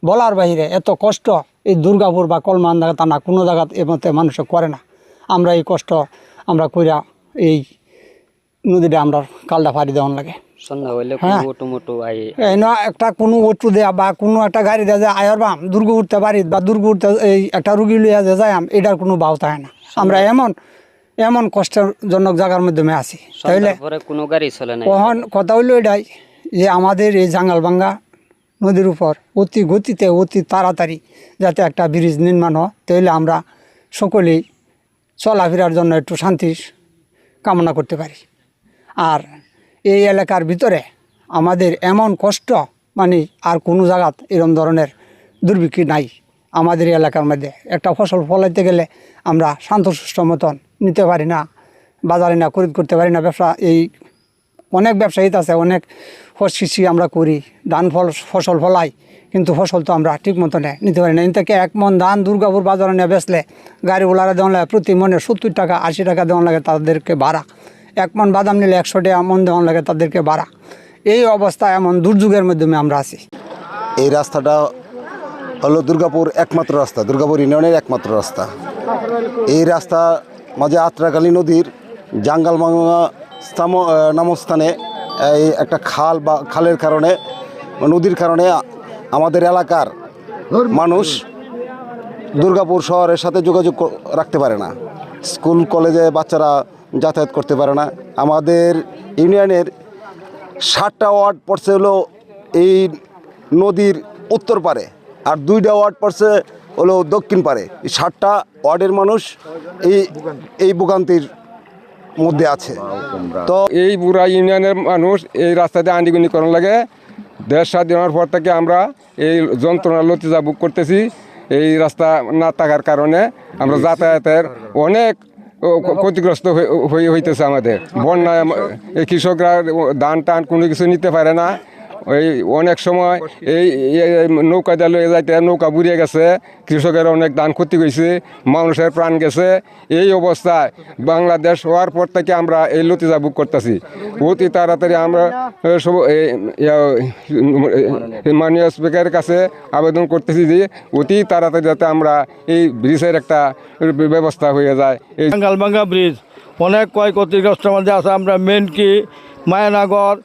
বলার বাইরে এত কষ্ট এই দুর্গাপুর বা কলমান তা না কোনো জায়গা এমতে মানুষে করে না। আমরা এই কষ্ট আমরা কইরা এই নদীটা আমরা কালটা ফাড়ি দেওয়ান লাগে। হ্যাঁ এই না একটা কোনো অটো দেয়া বা কোনো একটা গাড়ি দেওয়া যায় আয়ার বাম দুর্গ উঠতে পারি বা দুর্গ উঠতে এই একটা রুগী লইয়া যে যাই এটার কোনো ভাও থাকে না। আমরা এমন কষ্টজনক জায়গার মাধ্যমে আছি। তাইলে কোনো গাড়ি চলে না। কখন কথা হইল এটাই যে আমাদের এই জাঙ্গালবাঙ্গা নদীর উপর অতি গতিতে অতি তাড়াতাড়ি যাতে একটা ব্রিজ নির্মাণ হয়, তাহলে আমরা সকলেই চলাফেরার জন্য একটু শান্তি কামনা করতে পারি। আর এই এলাকার ভিতরে আমাদের এমন কষ্ট মানে আর কোনো জায়গাত এরকম ধরনের দুর্ভিক্ষ নাই। আমাদের এই এলাকার মধ্যে একটা ফসল ফলাইতে গেলে আমরা শান্তশিষ্ট মতন নিতে পারি না, বাজারে না খরিদ করতে পারি না। ব্যবসা এই অনেক ব্যবসায়িত আছে, অনেক কৃষি আমরা করি, ধান ফসল ফলাই, কিন্তু ফসল তো আমরা ঠিক মতো নিতে পারি না। এর থেকে 1 মন ধান দুর্গাপুর বাজারে নিয়ে বেচলে গাড়িওয়ালারা দেওয়া লাগে প্রতি মনে 70 টাকা 80 টাকা দেওয়া লাগে তাদেরকে ভাড়া। 1 মন বাদাম নিলে 100 টাকা মন দেওয়া লাগে তাদেরকে ভাড়া। এই অবস্থা এমন দুর্যোগের মাধ্যমে আমরা আছি। এই রাস্তাটা হলো দুর্গাপুর একমাত্র রাস্তা, দুর্গাপুর ইউনিয়নের একমাত্র রাস্তা। এই রাস্তা মাঝে আত্রাকালী নদীর জাঙ্গালবাঙ্গা নামস্থানে এই একটা খাল বা খালের কারণে নদীর কারণে আমাদের এলাকার মানুষ দুর্গাপুর শহরের সাথে যোগাযোগ রাখতে পারে না। স্কুল কলেজে বাচ্চারা যাতায়াত করতে পারে না। আমাদের ইউনিয়নের 7টা ওয়ার্ড পড়ছে হলো এই নদীর উত্তর পারে, আর 2টা ওয়ার্ড পড়ছে হলো দক্ষিণ পারে। এই 7টা ওয়ার্ডের মানুষ এই ভোগান্তির মধ্যে আছে। তো এই বুড়া ইউনিয়নের মানুষ এই রাস্তাতে আন্ডিগুনি করার লাগে। দেশ স্বাধীনের পর থেকে আমরা এই যন্ত্রণা লতিজা বুক করতেছি। এই রাস্তা না থাকার কারণে আমরা যাতায়াতের অনেক ক্ষতিগ্রস্ত হইতেছে। আমাদের বন্যায় এই কৃষকরা ধান টান কোনো কিছু নিতে পারে না। ওই অনেক সময় এই নৌকা দিয়ে যাইতে নৌকা বুড়িয়ে গেছে, কৃষকের অনেক ধান ক্ষতি হয়েছে, মানুষের প্রাণ গেছে। এই অবস্থায় বাংলাদেশ হওয়ার পর থেকে আমরা এই লতিজা বুক করতেছি। অতি তাড়াতাড়ি আমরা সব মাননীয় স্পিকারের কাছে আবেদন করতেছি যে অতি তাড়াতাড়ি যাতে আমরা এই ব্রিজের একটা ব্যবস্থা হয়ে যায়। এই জাঙ্গালবাঙ্গা ব্রিজ অনেক ক্ষয়ক্ষতিগ্রস্ত মধ্যে আছে। আমরা মেনকি, মায়ানগর,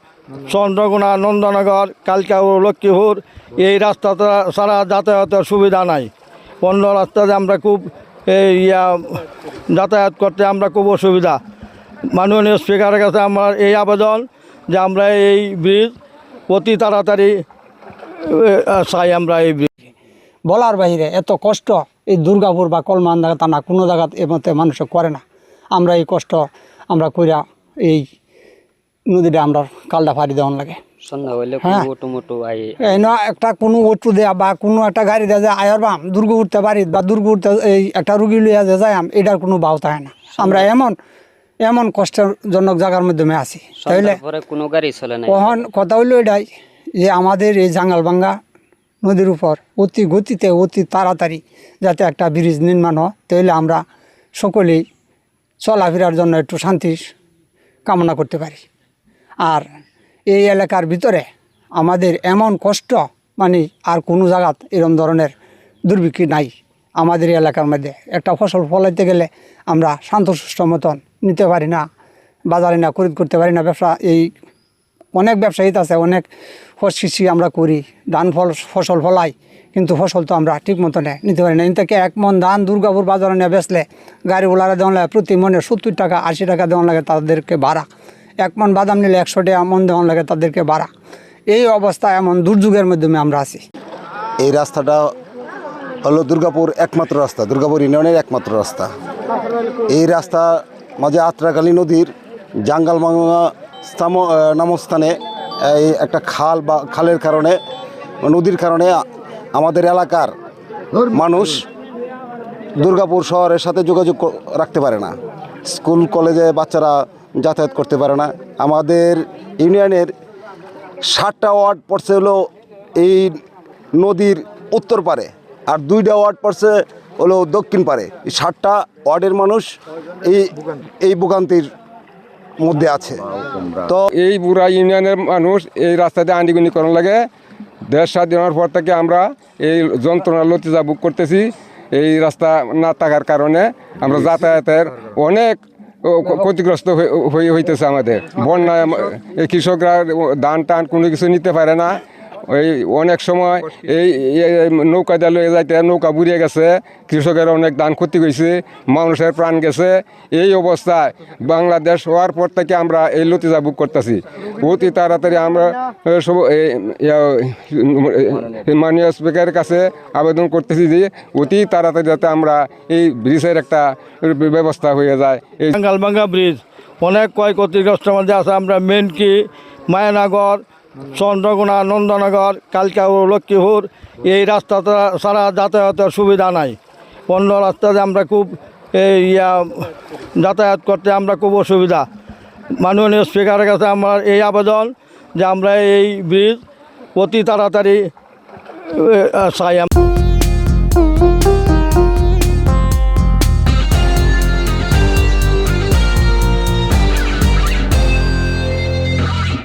চন্দ্রকোনা, নন্দনগর, কালকাপুর, লক্ষ্মীপুর এই রাস্তাটা ছাড়া যাতায়াতের সুবিধা নাই। অন্য রাস্তাতে আমরা খুব যাতায়াত করতে আমরা খুব অসুবিধা। মাননীয় স্পিকারের কাছে আমার এই আবেদন যে আমরা এই ব্রিজ অতি তাড়াতাড়ি চাই। আমরা এই ব্রিজ বলার বাইরে এত কষ্ট এই দুর্গাপুর বা কলমান তা না কোনো জায়গা এমতে মানুষে করে না। আমরা এই কষ্ট আমরা কইরা এই নদীটা আমরা কালটা ফাড়ি দেওয়ান লাগে। হ্যাঁ এই না একটা কোনো অটো দেয়া বা কোনো একটা গাড়ি দেওয়া যায় আয়ার বাম দুর্গ উঠতে পারি বা দুর্গ উঠতে এই একটা রুগী লইয়া যে যাই এটার কোনো ভাও থাকে না। আমরা এমন কষ্টজনক জায়গার মাধ্যমে আছি। তাইলে কোনো গাড়ি চলে না। কখন কথা হইল এটাই যে আমাদের এই জাঙ্গালবাঙ্গা নদীর উপর অতি গতিতে অতি তাড়াতাড়ি যাতে একটা ব্রিজ নির্মাণ হয়, তাহলে আমরা সকলেই চলাফেরার জন্য একটু শান্তি কামনা করতে পারি। আর এই এলাকার ভিতরে আমাদের এমন কষ্ট মানে আর কোনো জায়গাত এরকম ধরনের দুর্ভিক্ষ নাই। আমাদের এই এলাকার মধ্যে একটা ফসল ফলাইতে গেলে আমরা শান্তশিষ্ট মতন নিতে পারি না, বাজারে না খরিদ করতে পারি না। ব্যবসা এই অনেক ব্যবসায়িত আছে, অনেক কৃষি আমরা করি, ধান ফসল ফলাই, কিন্তু ফসল তো আমরা ঠিক মতো নিতে পারি না। এর থেকে 1 মন ধান দুর্গাপুর বাজারে নিয়ে বেচলে গাড়িওয়ালারা দেওয়া লাগে প্রতি মনে 70 টাকা 80 টাকা দেওয়া লাগে তাদেরকে ভাড়া। 1 মন বাদাম নিলে 100 টাকা মন দেওয়া লাগে তাদেরকে ভাড়া। এই অবস্থা এমন দুর্যোগের মাধ্যমে আমরা আছি। এই রাস্তাটা হলো দুর্গাপুর একমাত্র রাস্তা, দুর্গাপুর ইউনিয়নের একমাত্র রাস্তা। এই রাস্তা মাঝে আত্রাকালী নদীর জাঙ্গালবাঙ্গা নামস্থানে এই একটা খাল বা খালের কারণে নদীর কারণে আমাদের এলাকার মানুষ দুর্গাপুর শহরের সাথে যোগাযোগ রাখতে পারে না। স্কুল কলেজে বাচ্চারা যাতায়াত করতে পারে না। আমাদের ইউনিয়নের 7টা ওয়ার্ড পড়ছে হলো এই নদীর উত্তর পারে, আর 2টা ওয়ার্ড পড়ছে হলো দক্ষিণ পারে। এই 7টা ওয়ার্ডের মানুষ এই ভোগান্তির মধ্যে আছে। তো এই বুড়া ইউনিয়নের মানুষ এই রাস্তাতে আন্ডিগুনি করার লাগে। দেশ স্বাধীন হওয়ার পর থেকে আমরা এই যন্ত্রণা লতিজা বুক করতেছি। এই রাস্তা না থাকার কারণে আমরা যাতায়াতের অনেক ক্ষতিগ্রস্ত হইতেছে। আমাদের বন্যায় এই কৃষকরা ধান টান কোনো কিছু নিতে পারে না। ওই অনেক সময় এই নৌকা দিয়ে লয়ে যাইতে নৌকা বুড়িয়ে গেছে, কৃষকের অনেক ধান ক্ষতি হয়েছে, মানুষের প্রাণ গেছে। এই অবস্থায় বাংলাদেশ হওয়ার পর থেকে আমরা এই লতিজা বুক করতেছি। অতি তাড়াতাড়ি আমরা সব মাননীয় স্পিকারের কাছে আবেদন করতেছি যে অতি তাড়াতাড়ি যাতে আমরা এই ব্রিজের একটা ব্যবস্থা হয়ে যায়। এই টাঙ্গাইলবাঙ্গা ব্রিজ অনেক ক্ষয়ক্ষতিগ্রস্ত মধ্যে আছে। আমরা মেনকি, মায়ানগর, চন্দ্রকোনা, নন্দনগর, কালকাপুর, লক্ষ্মীপুর এই রাস্তাটা ছাড়া যাতায়াতের সুবিধা নাই। অন্য রাস্তাতে আমরা খুব যাতায়াত করতে আমরা খুব অসুবিধা। মাননীয় স্পিকারের কাছে আমার এই আবেদন যে আমরা এই ব্রিজ অতি তাড়াতাড়ি চাই।